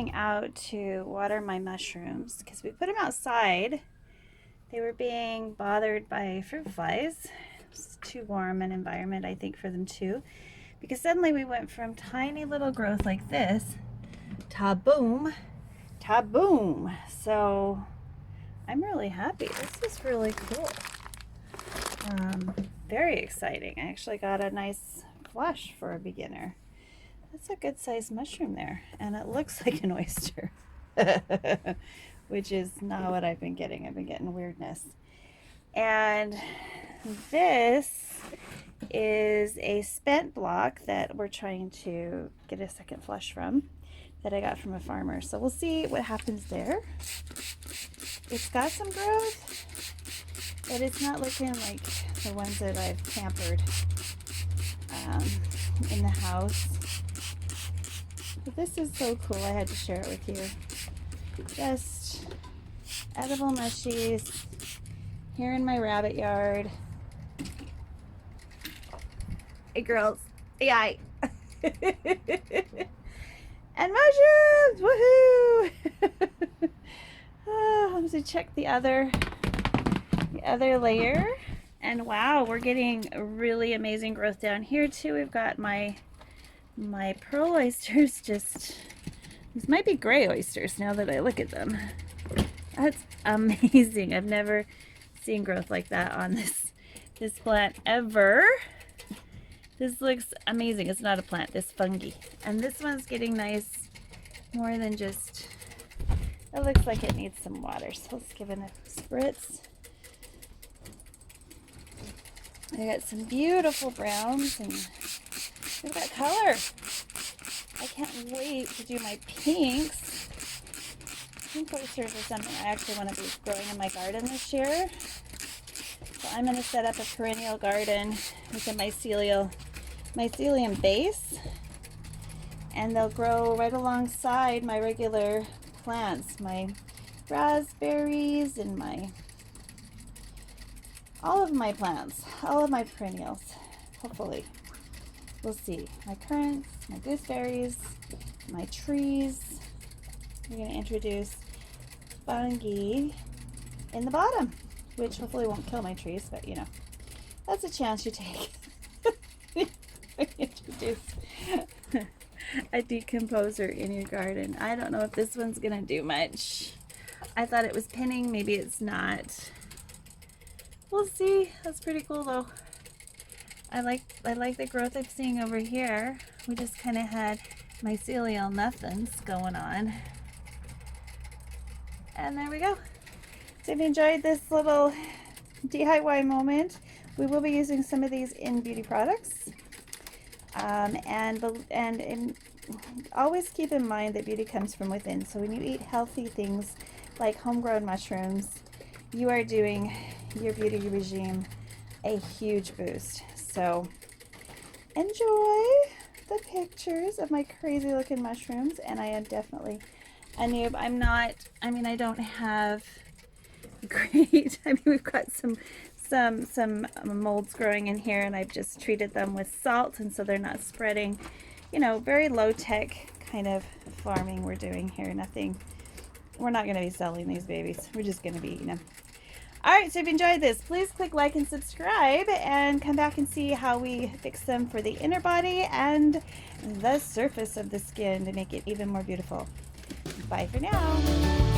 going out to water my mushrooms because we put them outside. They were being bothered by fruit flies. It's too warm an environment, I think, for them too. Because suddenly we went from tiny little growth like this, ta-boom, ta-boom. So I'm really happy. This is really cool. Very exciting. I actually got a nice flush for a beginner. That's a good sized mushroom there, and it looks like an oyster, which is not what I've been getting. I've been getting weirdness. And this is a spent block that we're trying to get a second flush from, that I got from a farmer. So we'll see what happens there. It's got some growth, but it's not looking like the ones that I've pampered in the house. But this is so cool. I had to share it with you. Just edible mushies here in my rabbit yard. Hey girls, yay! And mushrooms, woohoo! Let's check the other layer, and wow, we're getting really amazing growth down here too. We've got my pearl oysters. Just, these might be gray oysters now that I look at them. That's amazing. I've never seen growth like that on this plant ever. This looks amazing. It's not a plant, this fungi. And this one's getting nice, more than just, it looks like it needs some water. So let's give it a spritz. I got some beautiful browns, and look at that color. I can't wait to do my pinks. Pink oysters are something I actually want to be growing in my garden this year. So I'm going to set up a perennial garden with a mycelium base, and they'll grow right alongside my regular plants, my raspberries and all of my plants, all of my perennials, hopefully. We'll see. My currants, my gooseberries, my trees. We're going to introduce fungi in the bottom, which hopefully won't kill my trees, but you know, that's a chance you take. Introduce a decomposer in your garden. I don't know if this one's going to do much. I thought it was pinning, maybe it's not. We'll see. That's pretty cool though. I like the growth I'm seeing over here. We just kind of had mycelial nothings going on. And there we go. So if you enjoyed this little DIY moment, we will be using some of these in beauty products. And always keep in mind that beauty comes from within. So when you eat healthy things like homegrown mushrooms, you are doing your beauty regime a huge boost. So enjoy the pictures of my crazy looking mushrooms. And I am definitely a noob. I don't have great, we've got some molds growing in here, and I've just treated them with salt, and so they're not spreading. You know, very low tech kind of farming we're doing here. Nothing, we're not going to be selling these babies. We're just going to be eating them. Alright, so if you enjoyed this, please click like and subscribe, and come back and see how we fix them for the inner body and the surface of the skin to make it even more beautiful. Bye for now.